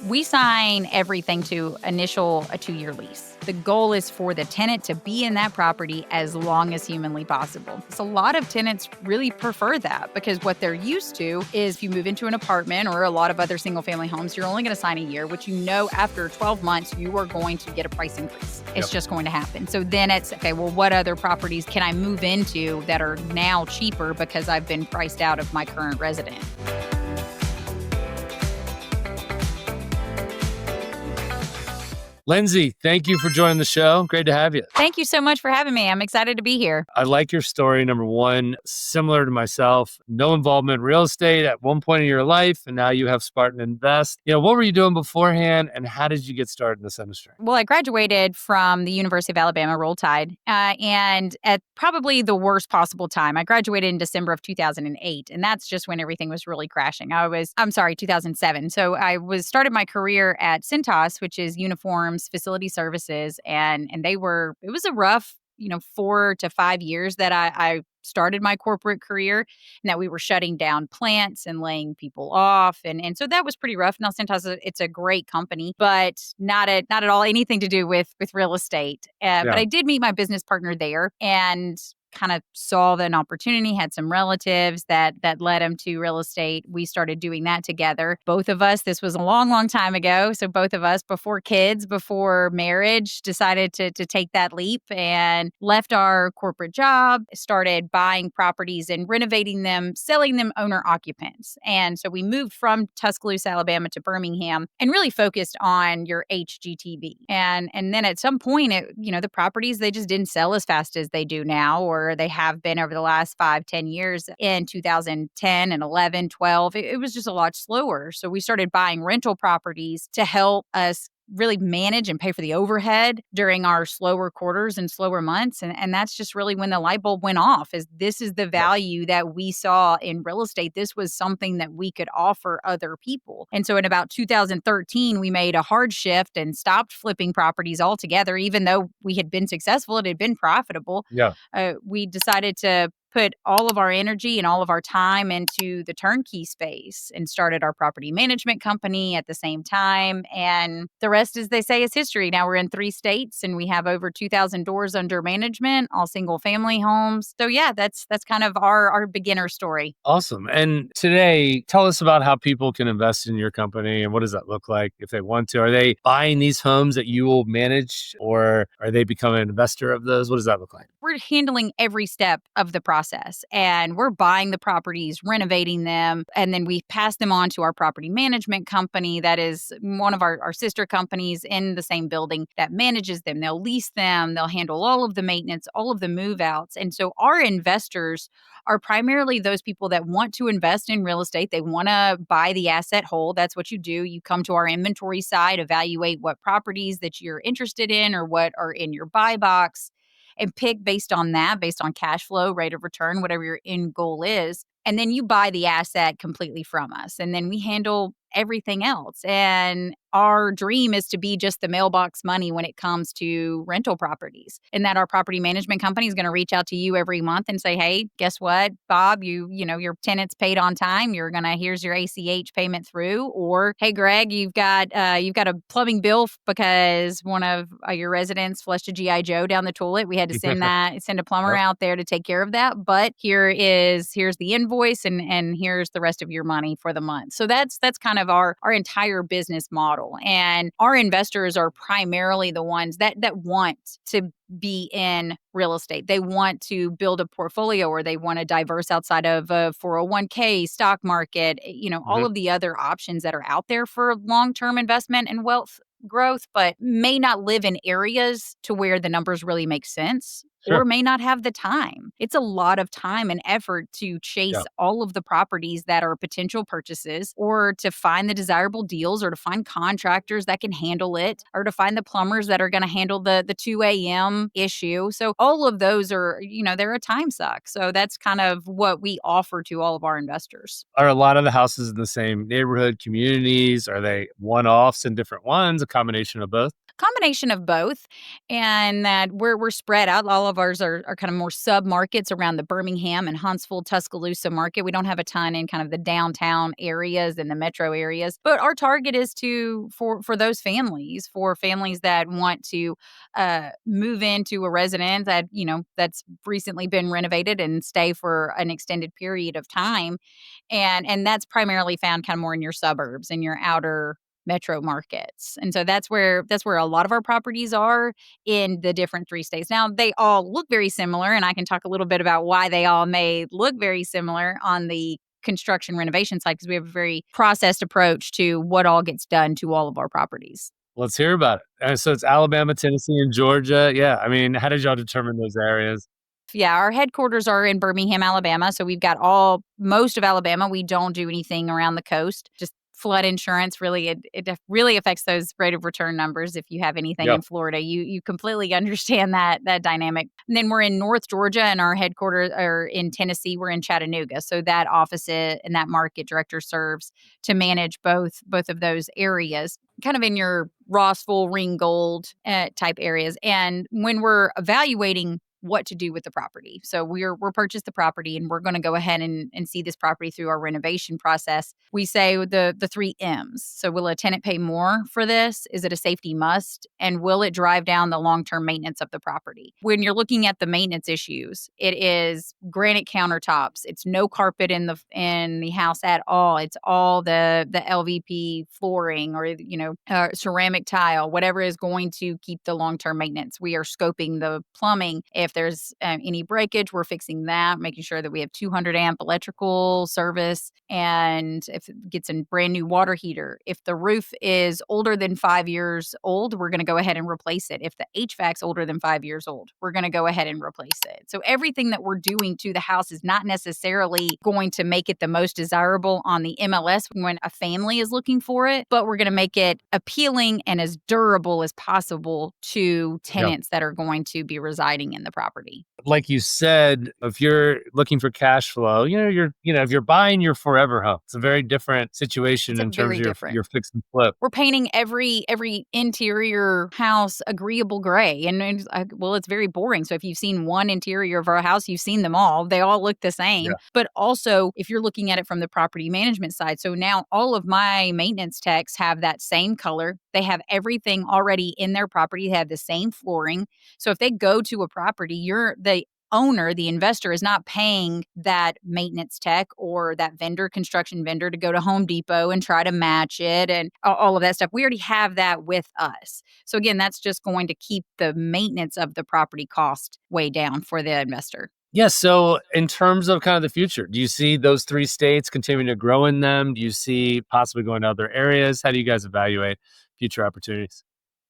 We sign everything to initial a 2-year lease. The goal is for the tenant to be in that property as long as humanly possible. So a lot of tenants really prefer that because what they're used to is if you move into an apartment or a lot of other single family homes, you're only going to sign a year, which you know after 12 months, you are going to get a price increase. It's just going to happen. So then it's, okay, well, what other properties can I move into that are now cheaper because I've been priced out of my current resident? Lindsay, thank you for joining the show. Great to have you. Thank you so much for having me. I'm excited to be here. I like your story. Number one, similar to myself, no involvement in real estate at one point in your life, and now you have Spartan Invest. What were you doing beforehand, and how did you get started in this industry? Well, I graduated from the University of Alabama, Roll Tide, and at probably the worst possible time. I graduated in December of 2008, and that's just when everything was really crashing. 2007. So I started my career at Cintas, which is uniforms, facility services, and it was a rough, 4 to 5 years that I started my corporate career, and that we were shutting down plants and laying people off. And so that was pretty rough. Now, Cintas, it's a great company, but not at all anything to do with real estate. But I did meet my business partner there and kind of saw an opportunity, had some relatives that led him to real estate. We started doing that together. Both of us, this was a long, long time ago. So both of us, before kids, before marriage, decided to take that leap and left our corporate job, started buying properties and renovating them, selling them owner occupants. And so we moved from Tuscaloosa, Alabama to Birmingham and really focused on your HGTV. And then at some point, the properties, they just didn't sell as fast as they do now, or they have been over the last 5-10 years. In 2010 and 11, 12, it was just a lot slower. So we started buying rental properties to help us really manage and pay for the overhead during our slower quarters and slower months. And that's just really when the light bulb went off, is this is the value that we saw in real estate. This was something that we could offer other people. And so in about 2013, we made a hard shift and stopped flipping properties altogether. Even though we had been successful, it had been profitable. We decided to put all of our energy and all of our time into the turnkey space and started our property management company at the same time. And the rest, as they say, is history. Now we're in 3 states and we have over 2,000 doors under management, all single family homes. So yeah, that's kind of our beginner story. Awesome. And today, tell us about how people can invest in your company and what does that look like if they want to? Are they buying these homes that you will manage, or are they becoming an investor of those? What does that look like? We're handling every step of the process, and we're buying the properties, renovating them, and then we pass them on to our property management company that is one of our sister companies in the same building that manages them. They'll lease them, they'll handle all of the maintenance, all of the move outs. And so our investors are primarily those people that want to invest in real estate. They want to buy the asset whole. That's what you do. You come to our inventory side, evaluate what properties that you're interested in or what are in your buy box, and pick based on that, based on cash flow, rate of return, whatever your end goal is. And then you buy the asset completely from us. And then we handle everything else. And our dream is to be just the mailbox money when it comes to rental properties, and that our property management company is going to reach out to you every month and say, hey, guess what, Bob, your tenant's paid on time. Here's your ACH payment through. Or, hey, Greg, you've got a plumbing bill because one of your residents flushed a GI Joe down the toilet. We had to send a plumber out there to take care of that. But here's the invoice and here's the rest of your money for the month. So that's kind of our entire business model. And our investors are primarily the ones that want to be in real estate. They want to build a portfolio, or they want to diverse outside of a 401k, stock market, all of the other options that are out there for long-term investment and wealth growth, but may not live in areas to where the numbers really make sense. Sure. Or may not have the time. It's a lot of time and effort to chase all of the properties that are potential purchases, or to find the desirable deals, or to find contractors that can handle it, or to find the plumbers that are going to handle the 2 a.m. issue. So all of those are, they're a time suck. So that's kind of what we offer to all of our investors. Are a lot of the houses in the same neighborhood communities? Are they one-offs and different ones, a combination of both? Combination of both, and that we're spread out. All of ours are kind of more sub markets around the Birmingham and Huntsville, Tuscaloosa market. We don't have a ton in kind of the downtown areas and the metro areas, but our target is to for those families, for families that want to move into a residence that that's recently been renovated and stay for an extended period of time, and that's primarily found kind of more in your suburbs and your outer metro markets. And so that's where a lot of our properties are in the different 3 states. Now, they all look very similar, and I can talk a little bit about why they all may look very similar on the construction renovation side, because we have a very processed approach to what all gets done to all of our properties. Let's hear about it. So it's Alabama, Tennessee, and Georgia. Yeah. I mean, how did y'all determine those areas? Yeah, our headquarters are in Birmingham, Alabama. So we've got most of Alabama. We don't do anything around the coast. Just flood insurance really really affects those rate of return numbers. If you have anything Yeah. in Florida, you completely understand that dynamic. And then we're in North Georgia, and our headquarters are in Tennessee. We're in Chattanooga. So that and that market director serves to manage both of those areas, kind of in your Rossville, Ringgold type areas. And when we're evaluating what to do with the property. So we're purchased the property, and we're going to go ahead and see this property through our renovation process. We say the 3 M's. So will a tenant pay more for this? Is it a safety must? And will it drive down the long-term maintenance of the property? When you're looking at the maintenance issues, it is granite countertops. It's no carpet in the house at all. It's all the LVP flooring, or ceramic tile, whatever is going to keep the long-term maintenance. We are scoping the plumbing. If there's any breakage, we're fixing that, making sure that we have 200 amp electrical service, and if it gets a brand new water heater. If the roof is older than 5 years old, we're going to go ahead and replace it. If the HVAC's older than 5 years old, we're going to go ahead and replace it. So everything that we're doing to the house is not necessarily going to make it the most desirable on the MLS when a family is looking for it, but we're going to make it appealing and as durable as possible to Yeah. tenants that are going to be residing in the property. Like you said, if you're looking for cash flow, if you're buying your forever home, it's a very different situation It's a in terms very of different. your fix and flip. We're painting every interior house agreeable gray, and it's very boring. So if you've seen one interior of our house, you've seen them all. They all look the Yeah. same. But also, if you're looking at it from the property management side, so now all of my maintenance techs have that same color. They have everything already in their property. They have the same flooring. So if they go to a property, the owner, the investor, is not paying that maintenance tech or that construction vendor, to go to Home Depot and try to match it and all of that stuff. We already have that with us. So again, that's just going to keep the maintenance of the property cost way down for the investor. Yeah. So, in terms of kind of the future, do you see those 3 states continuing to grow in them? Do you see possibly going to other areas? How do you guys evaluate future opportunities?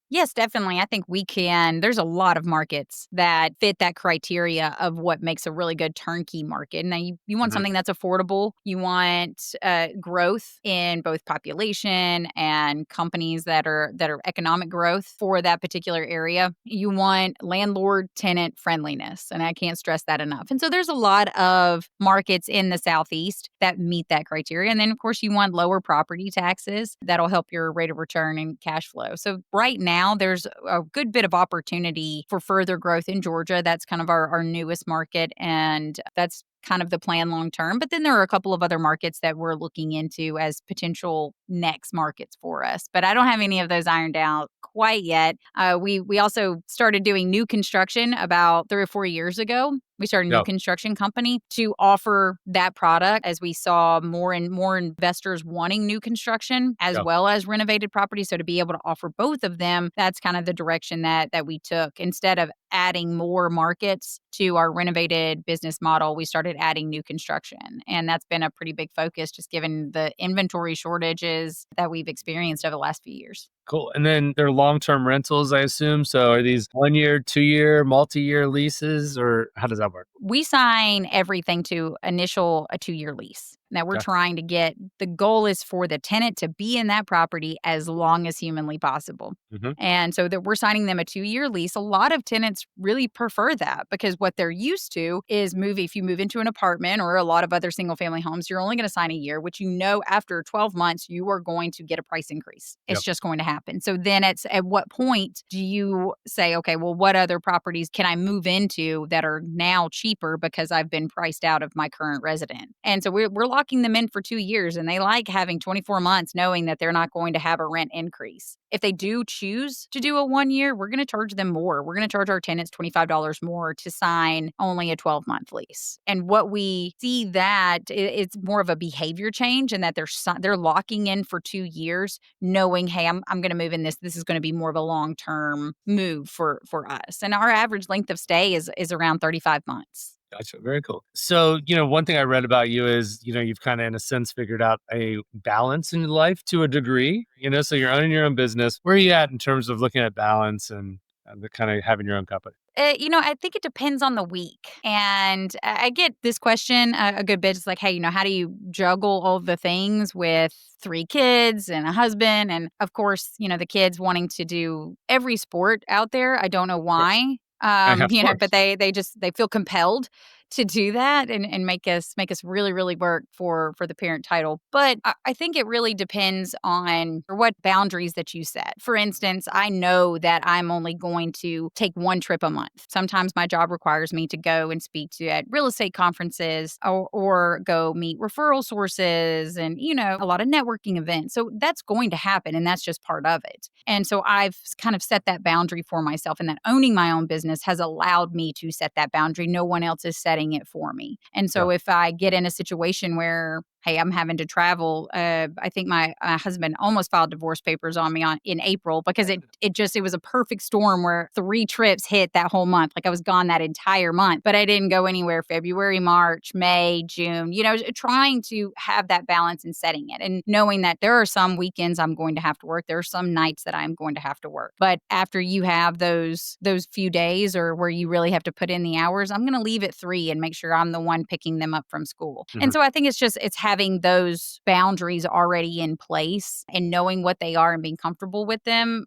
Yes, definitely. I think we can. There's a lot of markets that fit that criteria of what makes a really good turnkey market. Now, you want Mhm. something that's affordable. You want growth in both population and companies that are economic growth for that particular area. You want landlord tenant friendliness, and I can't stress that enough. And so there's a lot of markets in the Southeast that meet that criteria. And then, of course, you want lower property taxes. That'll help your rate of return and cash flow. So right now, there's a good bit of opportunity for further growth in Georgia. That's kind of our newest market, and that's kind of the plan long term. But then there are a couple of other markets that we're looking into as potential next markets for us. But I don't have any of those ironed out quite yet. We also started doing new construction about 3 or 4 years ago. We started a new Yeah. construction company to offer that product, as we saw more and more investors wanting new construction as Yeah. well as renovated property. So to be able to offer both of them, that's kind of the direction that we took. Instead of adding more markets to our renovated business model, we started adding new construction. And that's been a pretty big focus, just given the inventory shortages that we've experienced over the last few years. Cool. And then they're long-term rentals, I assume. So are these 1 year, 2 year, multi-year leases, or how does that work? We sign everything to initial a 2-year lease. Now we're Okay. trying to the goal is for the tenant to be in that property as long as humanly possible. Mhm. And so that we're signing them a 2-year lease. A lot of tenants really prefer that, because what they're used to is if you move into an apartment or a lot of other single family homes, you're only going to sign a year, which after 12 months, you are going to get a price increase. It's Yep. just going to happen. So then at what point do you say, okay, well, what other properties can I move into that are now cheaper because I've been priced out of my current resident? And so we're locking them in for 2 years, and they like having 24 months knowing that they're not going to have a rent increase. If they do choose to do a 1 year, we're going to charge them more. We're going to charge our tenants $25 more to sign only a 12-month lease. And what we see that it's more of a behavior change, and that they're locking in for 2 years, knowing, hey, I'm going to move in this. This is going to be more of a long-term move for us. And our average length of stay is around 35 months. Gotcha. Very cool. So, one thing I read about you is, you've kind of, in a sense, figured out a balance in your life to a degree, so you're owning your own business. Where are you at in terms of looking at balance and the kind of having your own company? I think it depends on the week. And I get this question a good bit. It's like, hey, how do you juggle all the things with 3 kids and a husband? And of course, the kids wanting to do every sport out there. I don't know Of course. why. Of But course. they feel compelled to do that and make us really, really work for the parent title. But I think it really depends on what boundaries that you set. For instance, I know that I'm only going to take 1 trip a month. Sometimes my job requires me to go and speak at real estate conferences or go meet referral sources and, a lot of networking events. So that's going to happen, and that's just part of it. And so I've kind of set that boundary for myself, and that owning my own business has allowed me to set that boundary. No one else is setting it for me. And Yeah. so if I get in a situation where, hey, I'm having to travel, I think my husband almost filed divorce papers on me in April because it was a perfect storm where 3 trips hit that whole month. Like I was gone that entire month, but I didn't go anywhere February, March, May, June, trying to have that balance and setting it and knowing that there are some weekends I'm going to have to work. There are some nights that I'm going to have to work. But after you have those few days or where you really have to put in the hours, I'm going to leave at 3 and make sure I'm the one picking them up from school. Mhm. And so I think it's having those boundaries already in place and knowing what they are and being comfortable with them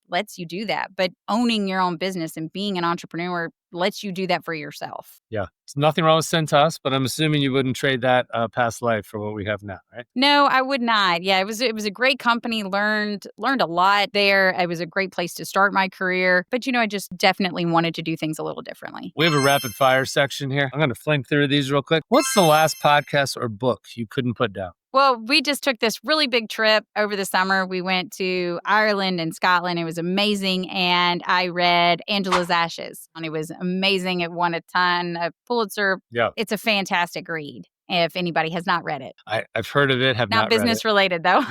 lets you do that. But owning your own business and being an entrepreneur lets you do that for yourself. Yeah. There's nothing wrong with Cintas, but I'm assuming you wouldn't trade that past life for what we have now, right? No, I would not. Yeah, it was a great company. Learned a lot there. It was a great place to start my career. But I just definitely wanted to do things a little differently. We have a rapid fire section here. I'm going to fling through these real quick. What's the last podcast or book you couldn't put down? Well, we just took this really big trip over the summer. We went to Ireland and Scotland. It was amazing. And I read Angela's Ashes. And it was amazing. It won a ton of Pulitzer. Yeah. It's a fantastic read if anybody has not read it. I've heard of it, have Not not read it. business related, though.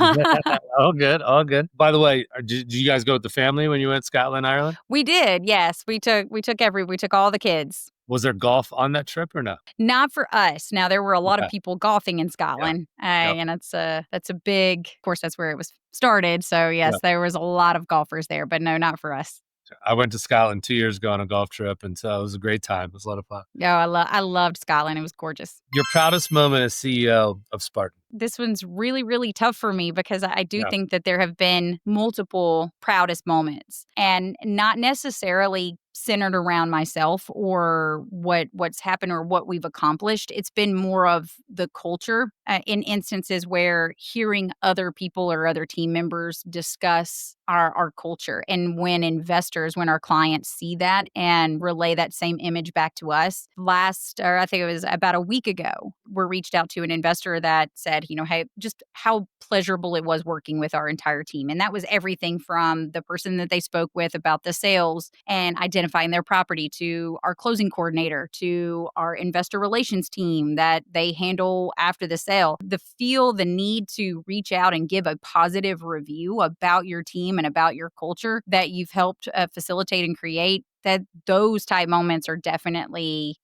All good, all good. By the way, did you guys go with the family when you went to Scotland, Ireland? We did, yes. We took all the kids. Was there golf on that trip or no? Not for us. Now, there were a lot of Okay. people golfing in Scotland, and that's a big, of course, that's where it was started. So, yes, Yeah. there was a lot of golfers there, but no, not for us. I went to Scotland 2 years ago on a golf trip, and so it was a great time. It was a lot of fun. Yeah, I loved Scotland. It was gorgeous. Your proudest moment as CEO of Spartan? This one's really, really tough for me because I do Yeah. think that there have been multiple proudest moments and not necessarily centered around myself or what's happened or what we've accomplished. It's been more of the culture in instances where hearing other people or other team members discuss our culture. And when our clients see that and relay that same image back to us. I think it was about a week ago, we reached out to an investor that said, hey, just how pleasurable it was working with our entire team. And that was everything from the person that they spoke with about the sales and identifying their property to our closing coordinator to our investor relations team that they handle after the sale. The need to reach out and give a positive review about your team and about your culture that you've helped facilitate and create, that those type moments are definitely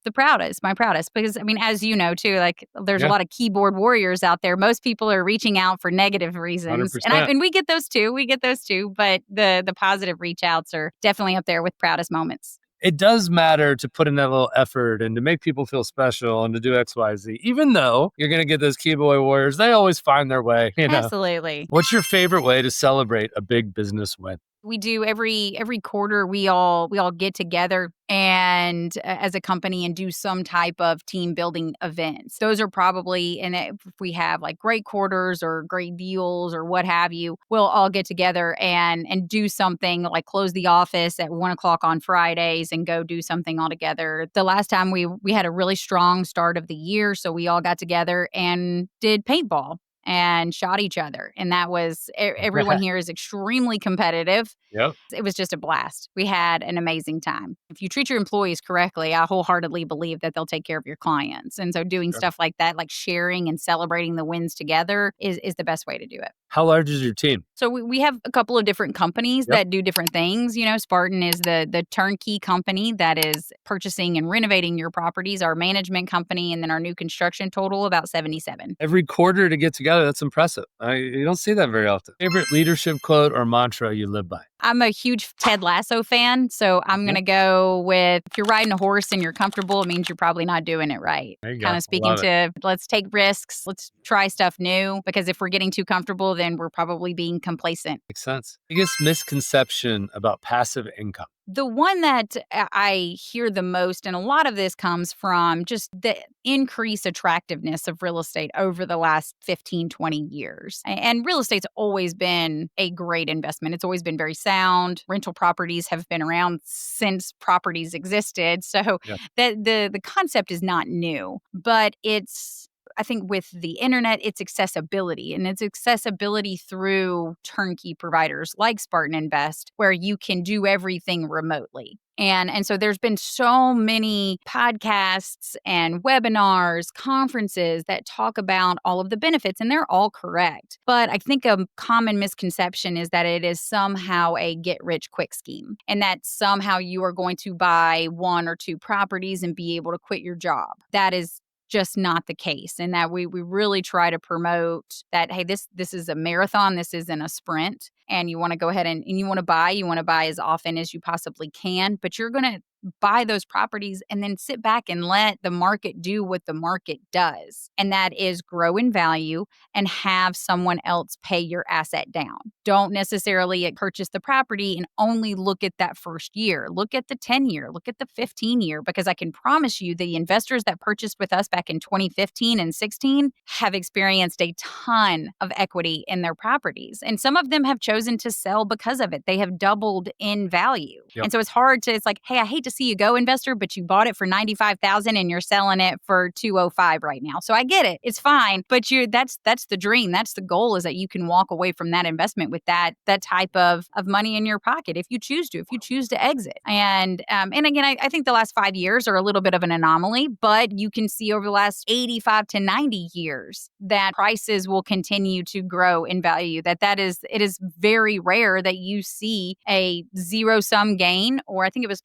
my proudest. Because, as you know, too, like there's a lot of keyboard warriors out there. Most people are reaching out for negative reasons. 100%. And we get those too. But the positive reach outs are definitely up there with proudest moments. It does matter to put in that little effort and to make people feel special and to do X, Y, Z. Even though you're going to get those keyboard warriors, they always find their way. Absolutely. What's your favorite way to celebrate a big business win? We do every quarter we all get together and as a company and do some type of team building events. Those are probably and if we have like great quarters or great deals or what have you, we'll all get together and do something like close the office at 1 o'clock on Fridays and go do something all together. The last time we had a really strong start of the year, so we all got together and did paintball and shot each other. And that was everyone here is extremely competitive. Yep. It was just a blast. We had an amazing time. If you treat your employees correctly, I wholeheartedly believe that they'll take care of your clients. And so doing Sure. stuff like that, like sharing and celebrating the wins together is the best way to do it. How large is your team? So we have a couple of different companies Yep. that do different things. You know, Spartan is the turnkey company that is purchasing and renovating your properties, our management company, and then our new construction total about 77. Every quarter to get together, that's impressive. You don't see that very often. Favorite leadership quote or mantra you live by? I'm a huge Ted Lasso fan, so I'm Mhm. gonna go with if you're riding a horse and you're comfortable, it means you're probably not doing it right. There you go. Kind I of speaking love it. to let's take risks, let's try stuff new, because if we're getting too comfortable, then we're probably being complacent. Makes sense. Biggest misconception about passive income? The one that I hear the most, and a lot of this comes from just the increased attractiveness of real estate over the last 15, 20 years. And real estate's always been a great investment. It's always been very sound. Rental properties have been around since properties existed. So Yeah. the concept is not new, but it's I think with the internet, it's accessibility and it's accessibility through turnkey providers like Spartan Invest, where you can do everything remotely. And so there's been so many podcasts and webinars, conferences that talk about all of the benefits, and they're all correct. But I think a common misconception is that it is somehow a get rich quick scheme and that somehow you are going to buy one or two properties and be able to quit your job. That is just not the case, and that we really try to promote that, hey, this is a marathon, this isn't a sprint, and you want to go ahead and you want to buy as often as you possibly can, but you're going to buy those properties and then sit back and let the market do what the market does, and that is grow in value and have someone else pay your asset down. Don't necessarily purchase the property and only look at that first year. Look at the 10-year, look at the 15-year, because I can promise you the investors that purchased with us back in 2015 and 16 have experienced a ton of equity in their properties. And some of them have chosen to sell because of it. They have doubled in value. Yep. And so it's like, hey, I hate to see you go, investor, but you bought it for 95,000 and you're selling it for 205 right now. So I get it. It's fine, but that's the dream. That's the goal, is that you can walk away from that investment with that type of money in your pocket if you choose to exit. And again, I think the last 5 years are a little bit of an anomaly, but you can see over the last 85 to 90 years that prices will continue to grow in value. It is very rare that you see a zero sum gain, or I think it was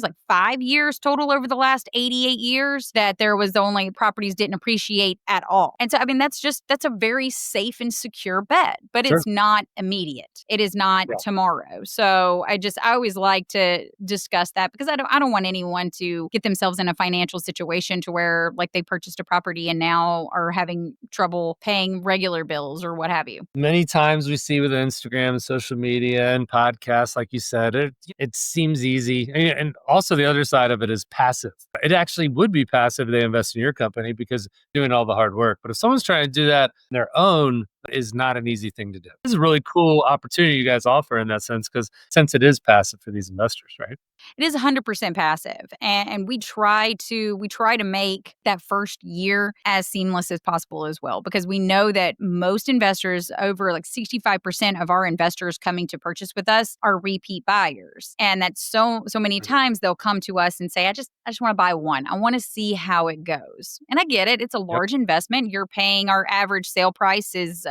like 5 years total over the last 88 years that there was only properties didn't appreciate at all. And so, I mean, that's a very safe and secure bet, but Sure. it's not immediate. It is not Yeah. tomorrow. So I always like to discuss that, because I don't want anyone to get themselves in a financial situation to where like they purchased a property and now are having trouble paying regular bills or what have you. Many times we see with Instagram, social media, and podcasts, like you said, it seems easy. And also the other side of it is passive. It actually would be passive if they invest in your company because you're doing all the hard work. But if someone's trying to do that on their own, is not an easy thing to do. This is a really cool opportunity you guys offer in that sense, because since it is passive for these investors, right? It is 100% passive, and we try to make that first year as seamless as possible as well, because we know that most investors, over like 65% of our investors coming to purchase with us, are repeat buyers, and that's so many Mhm. times they'll come to us and say, I just want to buy one. I want to see how it goes. And I get it. It's a Yep. large investment. You're paying, our average sale price is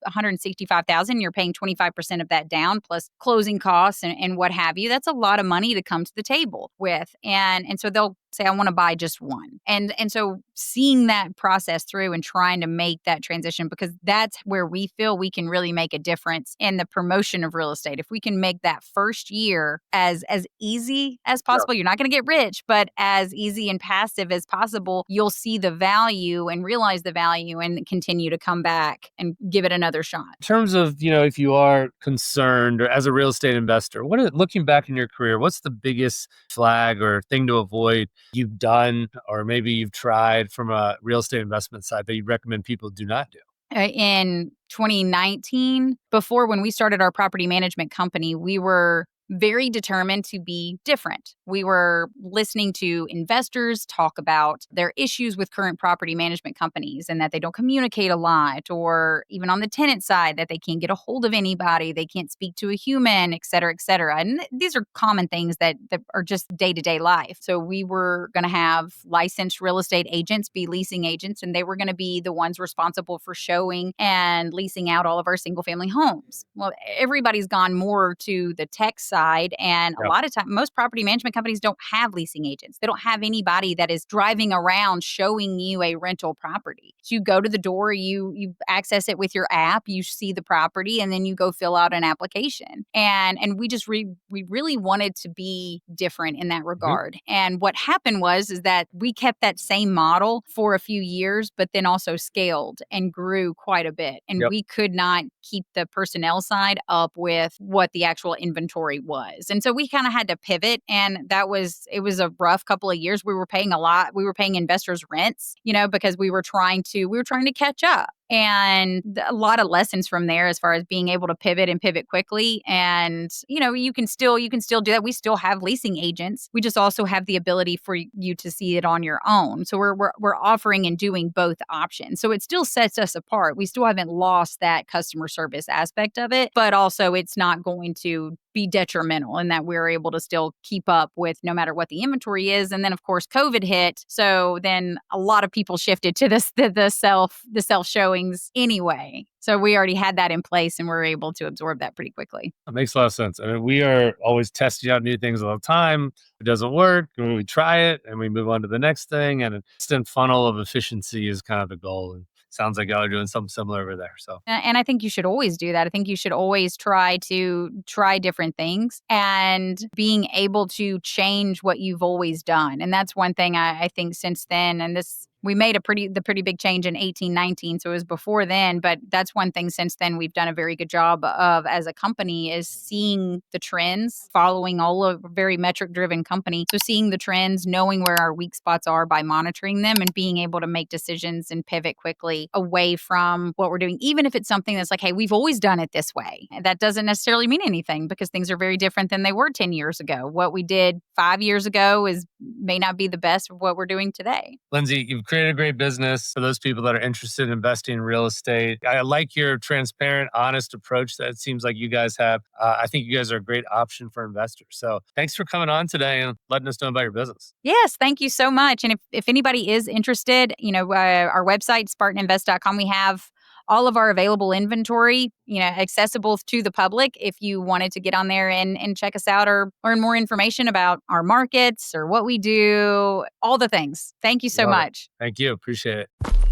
165,000. You're paying 25% of that down plus closing costs and what have you. That's a lot of money to come to the table with. And so they'll say I want to buy just one. And so seeing that process through and trying to make that transition, because that's where we feel we can really make a difference in the promotion of real estate. If we can make that first year as easy as Yeah. possible, you're not going to get rich, but as easy and passive as possible, you'll see the value and realize the value and continue to come back and give it another shot. In terms of, if you are concerned or as a real estate investor, looking back in your career, what's the biggest flag or thing to avoid you've done, or maybe you've tried from a real estate investment side that you recommend people do not do? In 2019, before when we started our property management company, we were very determined to be different. We were listening to investors talk about their issues with current property management companies and that they don't communicate a lot, or even on the tenant side, that they can't get a hold of anybody, they can't speak to a human, et cetera, et cetera. And these are common things that are just day-to-day life. So we were going to have licensed real estate agents be leasing agents, and they were going to be the ones responsible for showing and leasing out all of our single-family homes. Well, everybody's gone more to the tech side, and a Yeah. lot of time, most property management companies don't have leasing agents. They don't have anybody that is driving around showing you a rental property. So you go to the door, you access it with your app, you see the property, and then you go fill out an application. And we really wanted to be different in that regard. And what happened is that we kept that same model for a few years, but then also scaled and grew quite a bit. And Yep. we could not keep the personnel side up with what the actual inventory was. And so we kind of had to pivot. And it was a rough couple of years. We were paying a lot. We were paying investors rents, because we were trying to catch up. And a lot of lessons from there as far as being able to pivot and pivot quickly. And, you can still do that. We still have leasing agents. We just also have the ability for you to see it on your own. So we're offering and doing both options. So it still sets us apart. We still haven't lost that customer service aspect of it, but also it's not going to be detrimental in that we're able to still keep up with no matter what the inventory is. And then of course COVID hit, so then a lot of people shifted to the self showings anyway. So we already had that in place and we're able to absorb that pretty quickly. That makes a lot of sense. I mean, we are always testing out new things all the time. If it doesn't work, and we try it and we move on to the next thing. And an instant funnel of efficiency is kind of the goal. And sounds like y'all are doing something similar over there. So And I think you should always do that. I think you should always try different things and being able to change what you've always done. And that's one thing I think since then, and we made the pretty big change in 1819, so it was before then, but that's one thing since then we've done a very good job of as a company, is seeing the trends, following all of a very metric driven company. So seeing the trends, knowing where our weak spots are by monitoring them and being able to make decisions and pivot quickly away from what we're doing, even if it's something that's like, hey, we've always done it this way. That doesn't necessarily mean anything because things are very different than they were 10 years ago. What we did 5 years ago may not be the best of what we're doing today. Lindsay, you've created a great business for those people that are interested in investing in real estate. I like your transparent, honest approach that it seems like you guys have. I think you guys are a great option for investors. So thanks for coming on today and letting us know about your business. Yes, thank you so much. And if anybody is interested, our website, SpartanInvest.com, we have all of our available inventory, accessible to the public if you wanted to get on there and check us out or learn more information about our markets or what we do, all the things. Thank you so Love it. much. Thank you. Appreciate it.